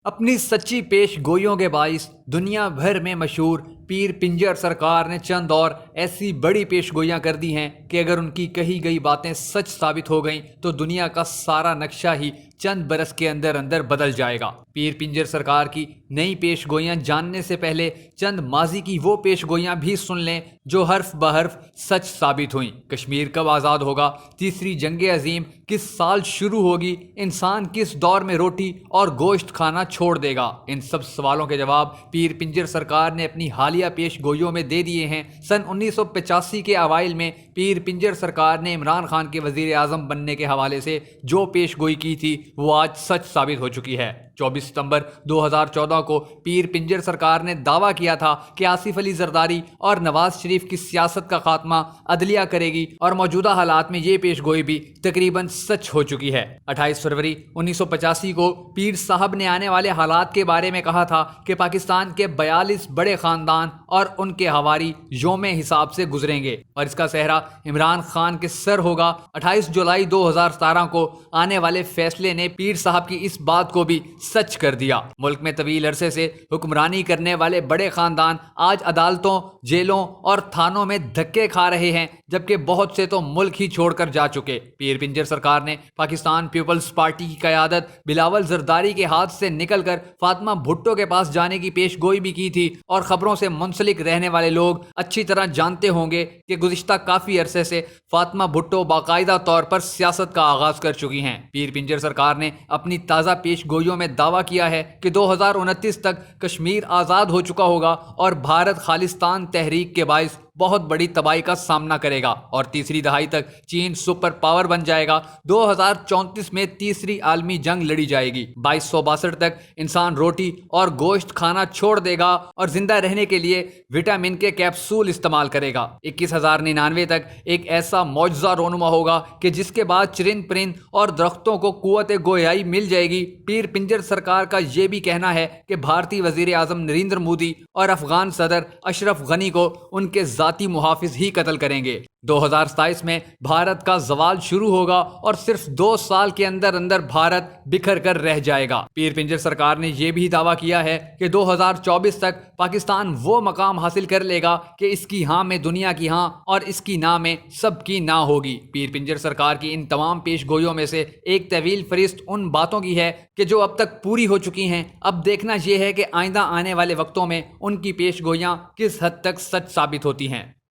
اپنی سچی پیش گوئیوں کے باعث دنیا بھر میں مشہور پیر پنجر سرکار نے چند اور ایسی بڑی پیش گوئیاں کر دی ہیں کہ اگر ان کی کہی گئی باتیں سچ ثابت ہو گئیں تو دنیا کا سارا نقشہ ہی چند برس کے اندر اندر بدل جائے گا۔ پیر پنجر سرکار کی نئی پیش گوئیاں جاننے سے پہلے چند ماضی کی وہ پیش گوئیاں بھی سن لیں جو حرف بحرف سچ ثابت ہوئیں۔ کشمیر کب آزاد ہوگا؟ تیسری جنگ عظیم کس سال شروع ہوگی؟ انسان کس دور میں روٹی اور گوشت کھانا چھوڑ دے گا؟ ان سب سوالوں کے جواب پیر پنجر سرکار نے اپنی حالیہ پیش گوئیوں میں دے دیے ہیں۔ سن 1985 کے اوائل میں پیر پنجر سرکار نے عمران خان کے وزیر اعظم بننے کے حوالے سے جو پیش گوئی کی تھی وہ آج سچ ثابت ہو چکی ہے۔ 24 ستمبر 2014 کو پیر پنجر سرکار نے دعویٰ کیا تھا کہ آصف علی زرداری اور نواز شریف کی سیاست کا خاتمہ عدلیہ کرے گی، اور موجودہ حالات میں یہ پیش گوئی بھی تقریباً سچ ہو چکی ہے۔ 28 فروری 1985 کو پیر صاحب نے آنے والے حالات کے بارے میں کہا تھا کہ پاکستان کے 42 بڑے خاندان اور ان کے حواری یوم حساب سے گزریں گے اور اس کا صحرا عمران خان کے سر ہوگا۔ 28 جولائی 2017 کو آنے والے فیصلے نے پیر صاحب کی اس بات کو بھی سچ کر دیا۔ ملک میں طویل عرصے سے حکمرانی کرنے والے بڑے خاندان آج عدالتوں، جیلوں اور تھانوں میں دھکے کھا رہے ہیں، جبکہ بہت سے تو ملک ہی چھوڑ کر جا چکے۔ پیر پنجر سرکار نے پاکستان پیپلز پارٹی کی قیادت بلاول زرداری کے ہاتھ سے نکل کر فاطمہ بھٹو کے پاس جانے کی پیش گوئی بھی کی تھی، اور خبروں سے منسلک رہنے والے لوگ اچھی طرح جانتے ہوں گے کہ گزشتہ کافی عرصے سے فاطمہ بھٹو باقاعدہ طور پر سیاست کا آغاز کر چکی ہیں۔ پیر پنجر سرکار نے اپنی تازہ پیش گوئیوں میں دعویٰ کیا ہے کہ 2029 تک کشمیر آزاد ہو چکا ہوگا اور بھارت خالصتان تحریک کے باعث بہت بڑی تباہی کا سامنا کرے گا، اور تیسری دہائی تک چین سپر پاور بن جائے گا۔ 2034 میں تیسری عالمی جنگ لڑی جائے گی۔ 2262 تک انسان روٹی اور گوشت کھانا چھوڑ دے گا اور زندہ رہنے کے لیے وٹامن کے کیپسول استعمال کرے گا۔ 21,099 تک ایک ایسا معجزہ رونما ہوگا کہ جس کے بعد چرند پرند اور درختوں کو قوت گویائی مل جائے گی۔ پیر پنجر سرکار کا یہ بھی کہنا ہے کہ بھارتی وزیر اعظم نریندر مودی اور افغان صدر اشرف غنی کو ان کے ذاتی محافظ ہی قتل کریں گے۔ 2027 میں بھارت کا زوال شروع ہوگا اور صرف 2 سال کے اندر اندر بھارت بکھر کر رہ جائے گا۔ پیر پنجر سرکار نے یہ بھی دعویٰ کیا ہے کہ 2024 تک پاکستان وہ مقام حاصل کر لے گا کہ اس کی ہاں میں دنیا کی ہاں اور اس کی نہ میں سب کی نہ ہوگی۔ پیر پنجر سرکار کی ان تمام پیش گوئیوں میں سے ایک طویل فہرست ان باتوں کی ہے کہ جو اب تک پوری ہو چکی ہیں۔ اب دیکھنا یہ ہے کہ آئندہ آنے والے وقتوں میں ان کی پیش گوئیاں کس حد تک سچ ثابت ہوتی ہیں۔